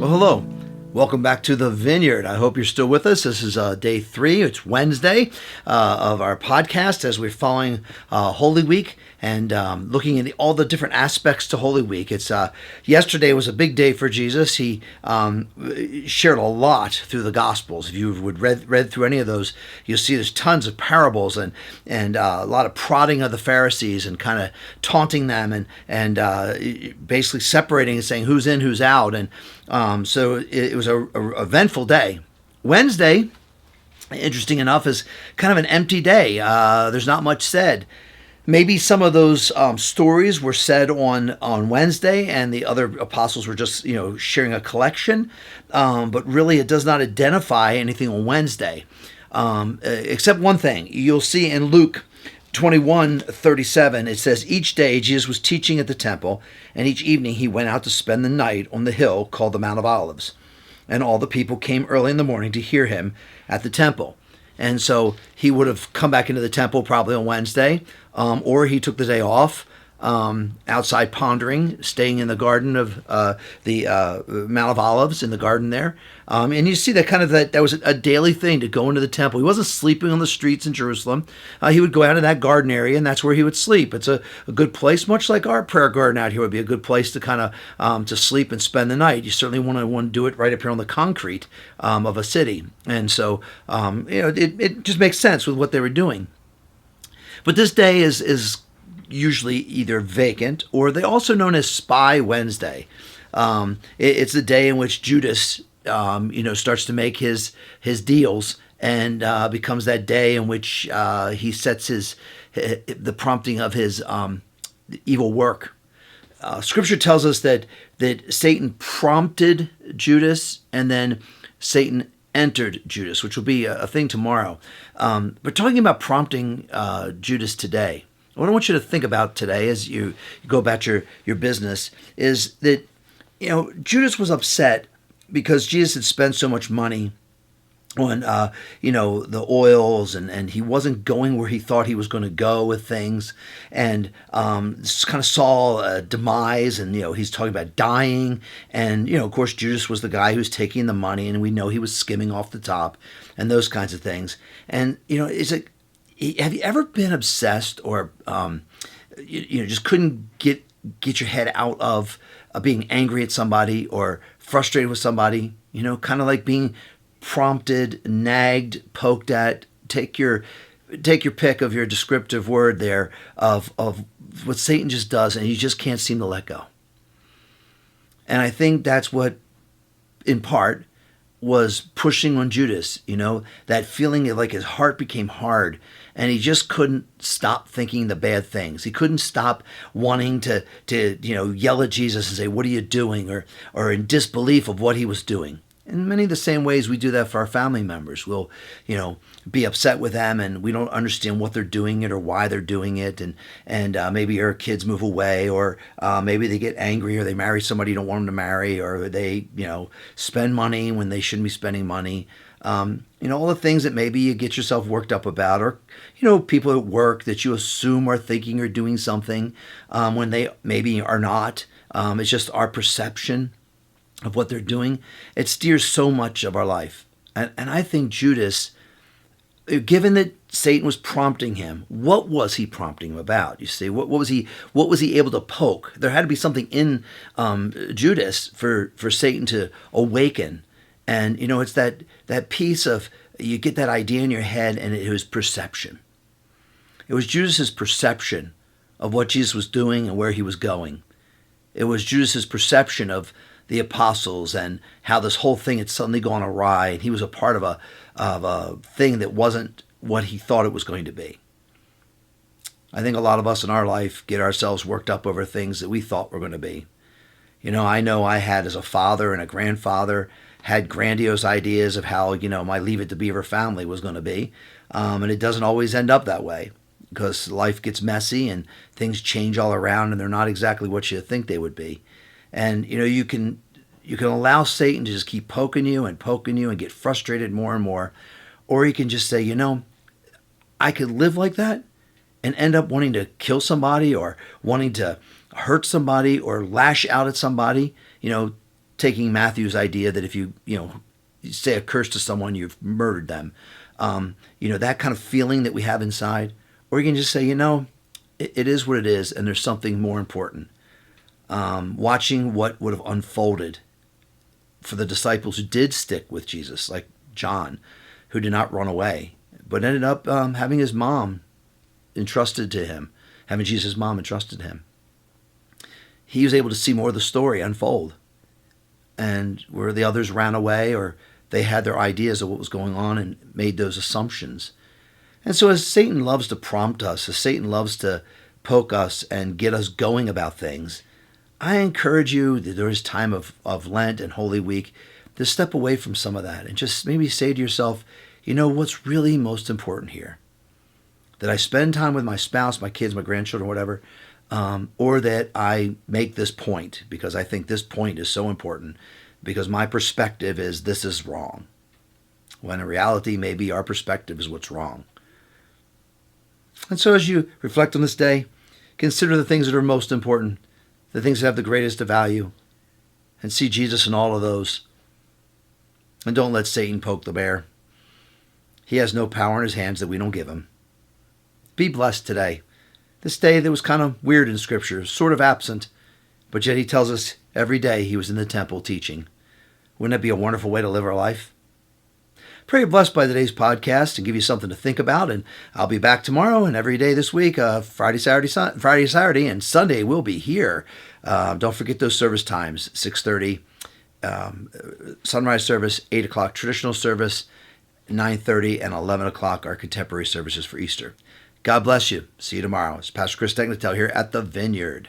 Well, hello. Welcome back to the Vineyard. I hope you're still with us. This is day 3. It's Wednesday of our podcast as we're following Holy Week and looking at all the different aspects to Holy Week. It's yesterday was a big day for Jesus. He shared a lot through the Gospels. If you would read through any of those, you'll see there's tons of parables and a lot of prodding of the Pharisees and kind of taunting them and basically separating and saying who's in, who's out. And so it was a eventful day. Wednesday, interesting enough, is kind of an empty day. There's not much said. Maybe some of those stories were said on Wednesday, and the other apostles were just sharing a collection. But really, it does not identify anything on Wednesday, except one thing. You'll see in Luke 21:37, it says, each day Jesus was teaching at the temple, and each evening he went out to spend the night on the hill called the Mount of Olives. And all the people came early in the morning to hear him at the temple. And so he would have come back into the temple probably on Wednesday, or he took the day off outside pondering, staying in the garden of the Mount of Olives, in the garden there. And you see that was a daily thing to go into the temple. He wasn't sleeping on the streets in Jerusalem. He would go out in that garden area, and that's where he would sleep. It's a good place, much like our prayer garden out here would be a good place to kind of to sleep and spend the night. You certainly want to do it right up here on the concrete of a city. And so it just makes sense with what they were doing. But this day is usually either vacant, or they also known as Spy Wednesday. It's the day in which Judas starts to make his deals, and becomes that day in which he sets the prompting of his evil work. Scripture tells us that Satan prompted Judas, and then Satan entered Judas, which will be a thing tomorrow. But talking about prompting Judas today, what I want you to think about today as you go about your business is that, Judas was upset because Jesus had spent so much money on, the oils, and he wasn't going where he thought he was going to go with things. And kind of saw a demise, and, he's talking about dying. And, of course, Judas was the guy who's taking the money, and we know he was skimming off the top and those kinds of things. And, have you ever been obsessed or, just couldn't get your head out of being angry at somebody or frustrated with somebody, kind of like being prompted, nagged, poked at? Take your pick of your descriptive word there of what Satan just does, and you just can't seem to let go. And I think that's what, in part, was pushing on Judas, that feeling like his heart became hard, and he just couldn't stop thinking the bad things. He couldn't stop wanting to yell at Jesus and say, "What are you doing?" or in disbelief of what he was doing. In many of the same ways we do that for our family members. We'll, be upset with them, and we don't understand what they're doing it or why they're doing it. And maybe our kids move away, or maybe they get angry, or they marry somebody you don't want them to marry, or they, spend money when they shouldn't be spending money. All the things that maybe you get yourself worked up about, or, people at work that you assume are thinking or doing something when they maybe are not. It's just our perception of what they're doing. It steers so much of our life. And I think Judas, given that Satan was prompting him, what was he prompting him about? You see, what was he able to poke? There had to be something in Judas for Satan to awaken. And, it's that piece of, you get that idea in your head, and it was perception. It was Judas's perception of what Jesus was doing and where he was going. It was Judas's perception of the apostles and how this whole thing had suddenly gone awry, and he was a part of a thing that wasn't what he thought it was going to be. I think a lot of us in our life get ourselves worked up over things that we thought were going to be. I know I had, as a father and a grandfather, had grandiose ideas of how, my Leave It to Beaver family was going to be. And it doesn't always end up that way, because life gets messy and things change all around, and they're not exactly what you think they would be. And, you can allow Satan to just keep poking you and get frustrated more and more. Or you can just say, I could live like that and end up wanting to kill somebody, or wanting to hurt somebody, or lash out at somebody, taking Matthew's idea that if you say a curse to someone, you've murdered them. That kind of feeling that we have inside. Or you can just say, it is what it is, and there's something more important. Watching what would have unfolded for the disciples who did stick with Jesus, like John, who did not run away, but ended up having his mom entrusted to him, having Jesus' mom entrusted to him. He was able to see more of the story unfold. And where the others ran away, or they had their ideas of what was going on and made those assumptions. And so as Satan loves to prompt us, as Satan loves to poke us and get us going about things, I encourage you that there is time of Lent and Holy Week to step away from some of that and just maybe say to yourself, what's really most important here? That I spend time with my spouse, my kids, my grandchildren, whatever, or that I make this point because I think this point is so important because my perspective is this is wrong. When in reality, maybe our perspective is what's wrong. And so as you reflect on this day, consider the things that are most important, the things that have the greatest value, and see Jesus in all of those. And don't let Satan poke the bear. He has no power in his hands that we don't give him. Be blessed today. This day that was kind of weird in Scripture, sort of absent, but yet he tells us every day he was in the temple teaching. Wouldn't that be a wonderful way to live our life? Pray you're blessed by today's podcast and give you something to think about. And I'll be back tomorrow and every day this week, Friday, Saturday, and Sunday we'll be here. Don't forget those service times, 6:30, sunrise service, 8 o'clock traditional service, 9:30 and 11 o'clock our contemporary services for Easter. God bless you. See you tomorrow. It's Pastor Chris Tegnatel here at the Vineyard.